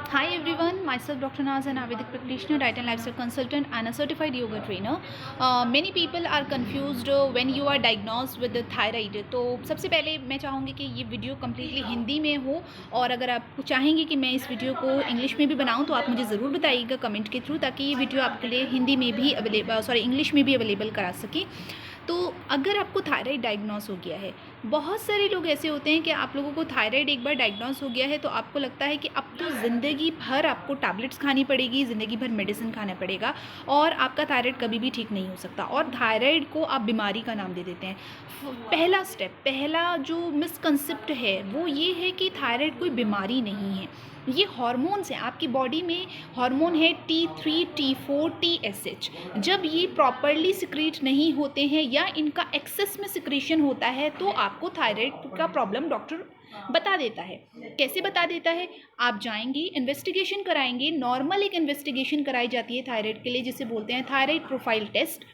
Hi everyone, myself Dr. Naz, an Ayurvedic practitioner, diet and lifestyle consultant and a certified yoga trainer. Many people are confused when you are diagnosed with the thyroid. तो सबसे पहले मैं चाहूँगी कि ये video completely Hindi में हो, और अगर आप चाहेंगे कि मैं इस वीडियो को इंग्लिश में भी बनाऊँ तो आप मुझे ज़रूर बताइएगा कमेंट के थ्रू, ताकि ये वीडियो आपके लिए हिंदी में भी इंग्लिश में भी अवेलेबल करा सकें। तो अगर आपको थायराइड डायग्नोस हो गया है, बहुत सारे लोग ऐसे होते हैं कि आप लोगों को थायराइड एक बार डायग्नोस हो गया है तो आपको लगता है कि अब तो ज़िंदगी भर आपको टैबलेट्स खानी पड़ेगी, ज़िंदगी भर मेडिसिन खाना पड़ेगा और आपका थायराइड कभी भी ठीक नहीं हो सकता, और थायराइड को आप बीमारी का नाम दे देते हैं। पहला जो मिसकंसेप्ट है वो ये है कि थायराइड कोई बीमारी नहीं है, ये हार्मोन्स हैं। आपकी बॉडी में हार्मोन है T3, T4, TSH। जब ये प्रॉपरली सिक्रीट नहीं होते हैं या इनका एक्सेस में सिक्रीशन होता है तो आपको थायराइड का प्रॉब्लम डॉक्टर बता देता है। कैसे बता देता है? आप जाएंगे, इन्वेस्टिगेशन कराएंगे। नॉर्मल एक इन्वेस्टिगेशन कराई जाती है थायराइड के लिए, जिसे बोलते हैं thyroid profile test.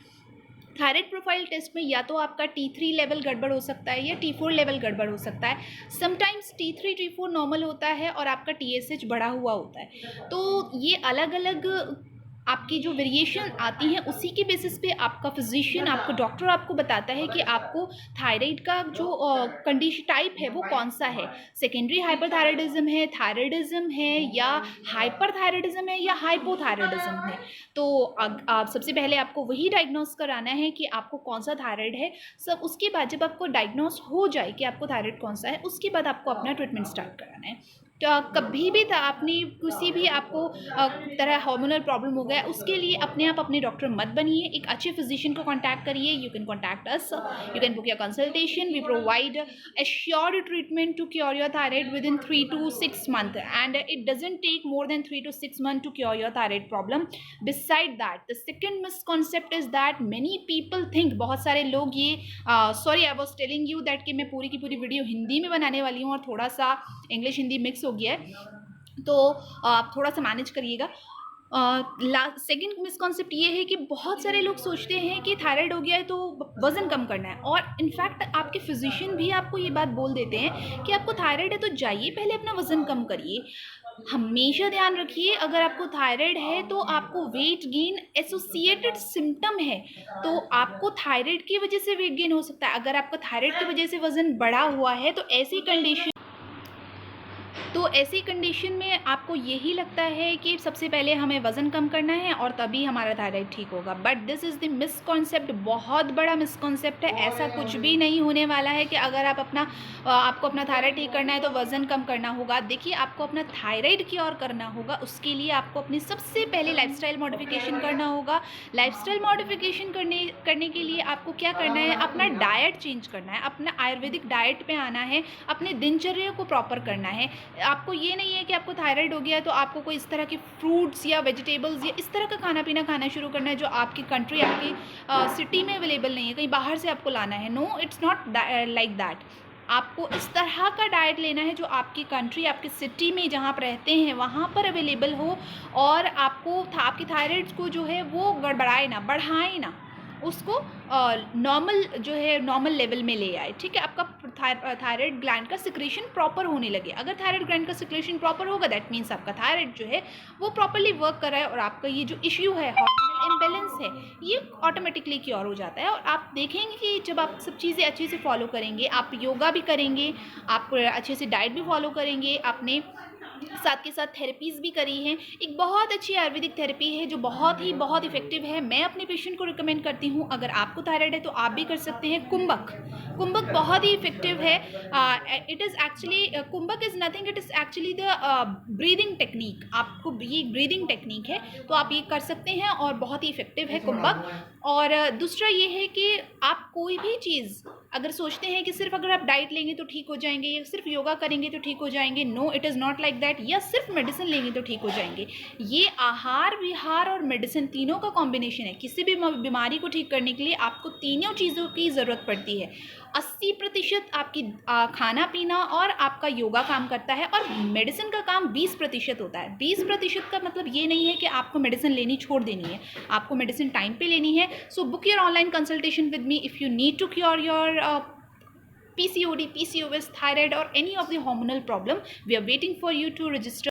Thyroid profile test में या तो आपका T3 लेवल गड़बड़ हो सकता है या T4 लेवल गड़बड़ हो सकता है। समटाइम्स T3 T4 नॉर्मल होता है और आपका TSH बढ़ा हुआ होता है। तो ये अलग अलग आपकी जो वेरिएशन आती हैं उसी के बेसिस पे आपका फिजिशियन, आपका डॉक्टर आपको बताता है कि आपको थायराइड का जो कंडीशन टाइप है वो कौन सा है। सेकेंडरी हाइपरथायराइडिज्म है, थायराइडिज्म है, या हाइपरथायराइडिज्म है, या हाइपोथायराइडिज्म है। तो आप सबसे पहले आपको वही डायग्नोस कराना है कि आपको कौन सा थायराइड है। सब उसके बाद जब आपको डायग्नोस हो जाए कि आपको थायराइड कौन सा है, उसके बाद आपको अपना ट्रीटमेंट स्टार्ट कराना है। तो कभी भी आपने किसी भी आपको तरह हार्मोनल प्रॉब्लम हो गया, उसके लिए अपने आप अपने डॉक्टर मत बनिए, एक अच्छे फिजिशियन को कांटेक्ट करिए। You can contact us, you can book your consultation. We provide assured treatment to cure your thyroid within 3 to 6 months, and it doesn't take more than 3 to 6 months to cure your thyroid problem. Beside that, the second misconcept is that many people think, बहुत सारे लोग ये sorry I was telling you that कि मैं पूरी की पूरी video Hindi में बनाने वाली हूँ और थोड़ा सा इंग्लिश हिंदी मिक्स हो गया है, तो आप थोड़ा सा मैनेज करिएगा। सेकेंड मिसकॉन्सेप्ट ये है कि बहुत सारे लोग सोचते हैं कि थायराइड हो गया है तो वज़न कम करना है, और इनफैक्ट आपके फिजिशियन भी आपको ये बात बोल देते हैं कि आपको थायराइड है तो जाइए पहले अपना वज़न कम करिए। हमेशा ध्यान रखिए, अगर आपको थायराइड है तो आपको वेट गेन एसोसिएटेड सिम्टम है, तो आपको थायराइड की वजह से वेट गेन हो सकता है। अगर आपका थायराइड की वजह से वज़न बढ़ा हुआ है तो ऐसी कंडीशन में आपको यही लगता है कि सबसे पहले हमें वज़न कम करना है और तभी हमारा थायराइड ठीक होगा। But this is the misconcept, बहुत बड़ा मिसकॉन्सेप्ट है। ऐसा कुछ भी नहीं होने वाला है कि अगर आपको अपना थायराइड ठीक करना है तो वज़न कम करना होगा। देखिए, आपको अपना थायराइड क्योर करना होगा, उसके लिए आपको अपनी सबसे पहले लाइफस्टाइल मॉडिफिकेशन करना होगा। लाइफस्टाइल मॉडिफिकेशन करने के लिए आपको क्या करना है? अपना डाइट चेंज करना है, अपना आयुर्वेदिक डाइट पे आना है, अपने दिनचर्या को प्रॉपर करना है। आपको ये नहीं है कि आपको थायराइड हो गया है तो आपको कोई इस तरह के फ्रूट्स या वेजिटेबल्स या इस तरह का खाना पीना खाना शुरू करना है जो आपकी कंट्री, आपकी सिटी में अवेलेबल नहीं है, कहीं बाहर से आपको लाना है। No, it's not like that. आपको इस तरह का डाइट लेना है जो आपकी कंट्री, आपकी सिटी में जहाँ आप रहते हैं वहाँ पर अवेलेबल हो, और आपकी थायराइड को जो है वो गड़बड़ाए ना, बढ़ाए ना, उसको नॉर्मल जो है नॉर्मल लेवल में ले आए। ठीक है, आपका थायराइड ग्लैंड का सिक्रेशन प्रॉपर होने लगे। अगर थायराइड ग्लैंड का सिक्रेशन प्रॉपर होगा, दैट मीन्स आपका थायराइड जो है वो प्रॉपरली वर्क कर रहा है, और आपका ये जो इश्यू है हार्मोनल इम्बैलेंस है ये ऑटोमेटिकली क्योर हो जाता है। और आप देखेंगे कि जब आप सब चीज़ें अच्छे से फॉलो करेंगे, आप योगा भी करेंगे, आप अच्छे से डाइट भी फॉलो करेंगे, आपने साथ के साथ थेरेपीज़ भी करी हैं। एक बहुत अच्छी आयुर्वेदिक थेरेपी है जो बहुत इफेक्टिव है। मैं अपने पेशेंट को रिकमेंड करती हूँ, अगर आपको थायराइड है तो आप भी कर सकते हैं। कुंभक बहुत ही इफेक्टिव है। It is actually kumbhak is nothing, it is actually the breathing technique. आपको ये ब्रीदिंग टेक्निक है तो आप ये कर सकते हैं और बहुत ही इफेक्टिव है कुंभक। और दूसरा ये है कि आप कोई भी चीज़ अगर सोचते हैं कि सिर्फ अगर आप डाइट लेंगे तो ठीक हो जाएंगे, या सिर्फ योगा करेंगे तो ठीक हो जाएंगे, no, it is not like that. या सिर्फ मेडिसिन लेंगे तो ठीक हो जाएंगे। ये आहार विहार और मेडिसिन तीनों का कॉम्बिनेशन है। किसी भी बीमारी को ठीक करने के लिए आपको तीनों चीज़ों की ज़रूरत पड़ती है। 80% आपकी खाना पीना और आपका योगा काम करता है, और मेडिसिन का काम 20% होता है। 20% का मतलब ये नहीं है कि आपको मेडिसिन लेनी छोड़ देनी है, आपको मेडिसिन टाइम पे लेनी है। So book your online consultation with me if you need to cure your PCOD, PCOS, thyroid or any of the hormonal problem. We are waiting for you to register.